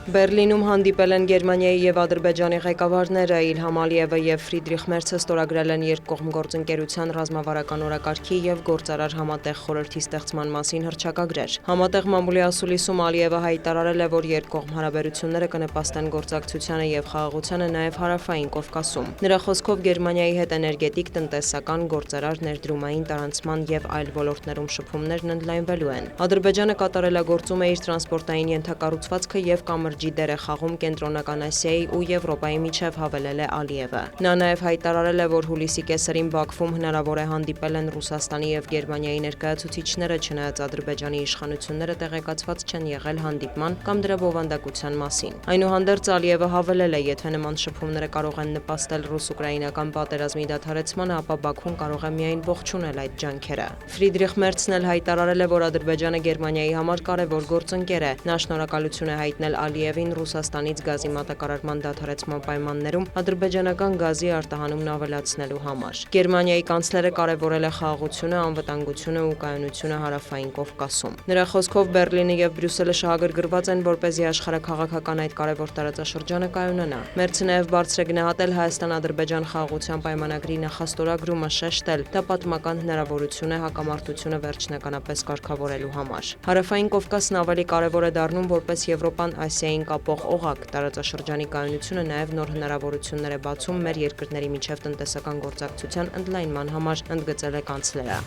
Բերլինում հանդիպել են Գերմանիայի և Ադրբեջանի ղեկավարները, Իլհամ Ալիևը և Ֆրիդրիխ Մերցը ստորագրել են երկկողմ գործընկերության ռազմավարական օրակարգի և գործարար համատեղ խորհրդի ստեղծման մասին հռչակագրեր։ Համատեղ մամուլի ասուլիսում Ալիևը հայտարարել է, որ երկկողմ հարաբերությունները կնպաստեն գործակցությանը և խաղաղությանը նաև Հարավային Կովկասում։ Նրա խոսքով Գերմանիայի հետ էներգետիկ, տնտեսական, գործարար, ներդրումային, տարանցման և այլ ոլորտներում շփումներն ընդլայնվելու են։ Ադրբեջանը կատարելագործում է իր տրանսպորտային ենթակառուցվածքը և կամրջի դեր է խաղում Կենտրոնական Ասիայի ու Եվրոպայի միջև, հավելել է Ալիևը։ Նա նաև հայտարարել է, որ հուլիսի կեսերին Բաքվում հնարավոր է հանդիպել են Ռուսաստանի և Գերմանիայի ներկայացուցիչները, չնայած Ադրբեջանի իշխանությունները տեղեկացված չեն եղել հանդիպման կամ դրա բովանդակության մասին։ Այնուհանդերձ Ալիևը հավելել է, եթե նման շփումները կարող են նպաստել ռուս-ուկրաինական պատերազմի դադարեցմանը, ապա Բաքուն կարող է միայն ողջունել այդ ջանքերը։ Ֆրիդրիխ Մերցն էլ հայտարարել է, որ Ադրբեջանը Գերմանիայի համար կարևոր գործընկեր է։ Նա շնորհակալություն է հայտնել Ալիևին Ռուսաստանից գազի մատակարարման դադարեցման պայմաններում ադրբեջանական գազի արտահանումն ավելացնելու համար։ Գերմանիայի կանցլերը կարևորել է խաղաղությունը, անվտանգությունը ու կայունությունը Հարավային Կովկասում։ Նրա խոսքով Բերլինը և Բրյուսելը շահագրգռված են, որպեսզի աշխարհաքաղաքական այդ կարևոր տարածաշրջանը կայունանա։ Մերցը նաև բարձր է գնահատել Հայաստան-Ադրբեջան խաղաղության պայմանագրի նախաստորագրումը, շեշտել՝ դա պատմական հնարավորություն է հակամարտությունը վերջնականապես կարգավորելու համար։ Հարավային Կովկասն ավելի կարևոր է դառնում որպես Եվրոպան Ասիային կապող օղակ։ Տարածաշրջանի կայունությունը նաև նոր հնարավորություններ է բացում մեր երկրների միջև տնտեսական գործակցության ընդլայնման համար, ընդգծել է կանցլերը։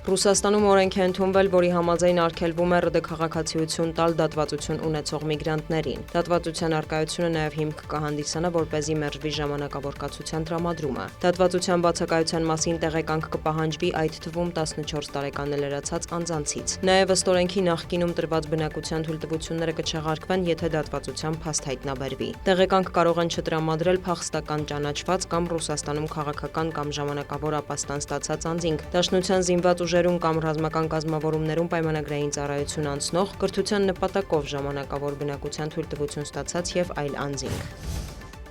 Ռուսաստանում օրենք է ընդունվել, որի համաձայն արգելվում է ՌԴ քաղաքացիություն տալ դատվածություն ունեցող միգրանտներին։ Դատվածության առկայությունը նաև հիմք կհանդիսանա, որպեսզի մերժվի ժամանակավոր կացության տրամադրումը։ Դատվածության բացակայության մասին տեղեկանք կպահանջվի այդ թվում 14 տարեկան լրացած անձանցից։ Նաև ըստ օրենքի նախկինում տրված բնակության թույլտվությունները կչեղարկվեն, եթե դատվածության փաստ հայտնաբերվի։ Տեղեկանք կարող են չտրամադրել փախստական ճանաչված կամ Ռուսաստանում քաղաքական կամ ժամանակավոր ապաստան ստացած անձինք, Դաշնության զինված ուժերում կամ ռազմական կազմավորումներում պայմանագրային ծառայություն անցնող, կրթության նպատակով ժամանակավոր բնակության թույլտվություն ստացած և այլ անձինք։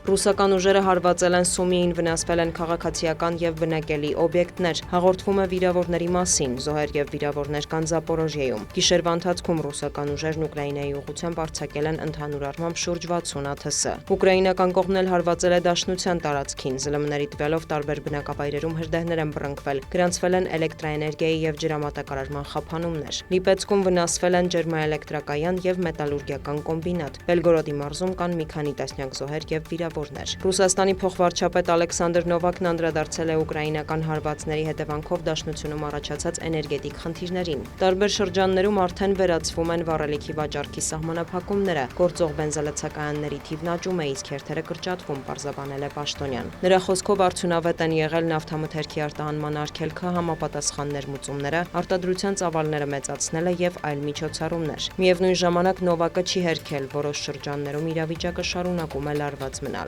Ռուսական ուժերը հարվածել են Սումիին, վնասվել են քաղաքացիական և բնակելի օբյեկտներ, հաղորդվում է վիրավորների մասին, զոհեր և վիրավորներ կան Զապորոժիեում։ Գիշերվա ընթացքում ռուսական ուժերն Ուկրաինայի ուղղությամբ արձակել են ընդհանուր առմամբ շուրջ 60 ԱԹՍ։ Ուկրաինական կողմն էլ հարվածել է Դաշնության տարածքին, ԶԼՄ-ների տվյալով տարբեր բնակավայրերում հրդեհներ են բռնկվել, գրանցվել են էլեկտրաէներգիայի և ջրամատակարարման խափանումներ։ Լիպեցկում վնասվել են ջերմաէլեկտրակայան և մետալուրգիական կոմբինատ։ Բելգորոդի մարզում կան մի քանի տասնյակ զոհեր և վիրավորներ։ Ռուսաստանի փոխվարչապետ Ալեքսանդր Նովակն անդրադարձել է ուկրաինական հարվածների հետևանքով Դաշնությունում առաջացած էներգետիկ խնդիրներին։ Տարբեր շրջաններում արդեն վերացվում են վառելիքի վաճառքի սահմանափակումները, գործող բենզալցակայանների թիվն աճում է, իսկ հերթերը կրճատվում, պարզաբանել է պաշտոնյան։ Նրա խոսքով արդյունավետ են եղել նավթամթերքի արտահանման արգելքը, համապատասխան ներմուծումները, արտադրության ծավալները մեծացնելը և այլ միջոցառումներ։ Միևնույն ժամանակ Նովակը չի հերքել, որոշ շրջաններում իրավիճակը շարունակում է լարված մնալ։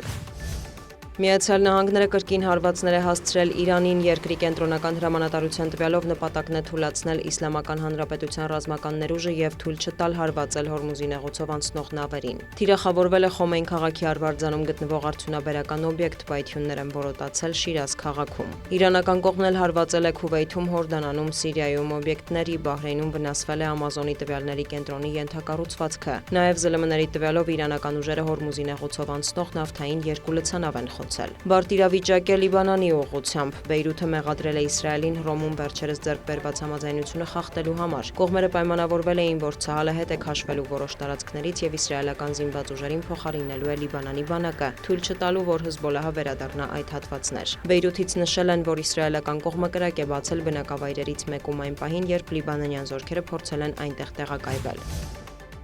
Միացյալ Նահանգները կրկին հարվածներ է հասցրել Իրանին, երկրի կենտրոնական հրամանատարության տվյալով նպատակն է թուլացնել Իսլամական Հանրապետության ռազմական ներուժը և թույլ չտալ հարվածել Հորմուզի նեղուցով անցնող նավերին։ Թիրախավորվել է Խոմեյն քաղաքի արվարձանում գտնվող արդյունաբերական օբյեկտ, պայթյուններ են որոտացել Շիրազ քաղաքում։ Իրանական կողմն էլ հարվածել է Քուվեյթում, Հորդանանում, Սիրիայում օբյեկտների, Բահրեյնում վնասվել է Ամազոնի տվյալների կենտրոնի ենթակառուցվածքը։ Նաև ԶԼՄ-ների տվյալով իրանական ուժերը Հորմուզի նեղուցով անցնող նավթային 2 լցանավ են խոցել։ Բարդ իրավիճակ է Լիբանանի ուղղությամբ։ Բեյրութը մեղադրել է Իսրայելին Հռոմում վերջերս ձեռք բերված համաձայնությունը խախտելու համար։ Կողմերը պայմանավորվել էին, որ Ցահալը հետ է քաշվելու որոշ տարածքներից և իսրայելական զինված ուժերին փոխարինելու է Լիբանանի բանակը, թույլ չտալու, որ Հեզբոլլահը վերադառնա այդ հատվածներ։ Բեյրութից նշել են, որ իսրայելական կողմը կրակ է բացել բնակավայրերից մեկում այն պահին, երբ լիբանանյան զորքերը փորձել են այնտեղ տեղակայվել։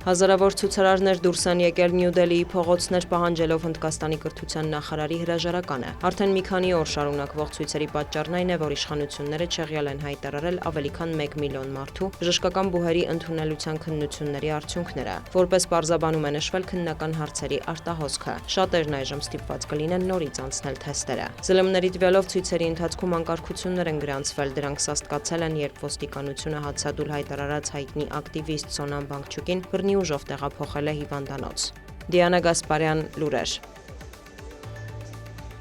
Հազարավոր ցուցարարներ դուրս են եկել Նյու Դելիի փողոցներ, պահանջելով Հնդկաստանի կրթության նախարարի հրաժարականը։ Արդեն մի քանի օր շարունակվող ցույցերի պատճառն այն է, որ իշխանությունները չեղյալ են հայտարարել ավելի քան 1 միլիոն մարդու բժշկական բուհերի ընդունելության քննությունների արդյունքները։ Որպես պարզաբանում է նշվել քննական հարցերի արտահոսքը։ Շատերն այժմ ստիպված կլինեն նորից անցնել թեստերը։ ԶԼՄ-ների տվյալով ցույցերի ընթացքում անկարգություններ են գրանցվել, դրանք սաստկացել են, երբ ոստիկանությունը հացադուլ հայտարարած հայտնի ակտիվիստ Սոնամ Բանգչուկին բռնի ուժով տեղափոխել է հիվանդանոց։ Դիանա Գասպարյան, լուրեր։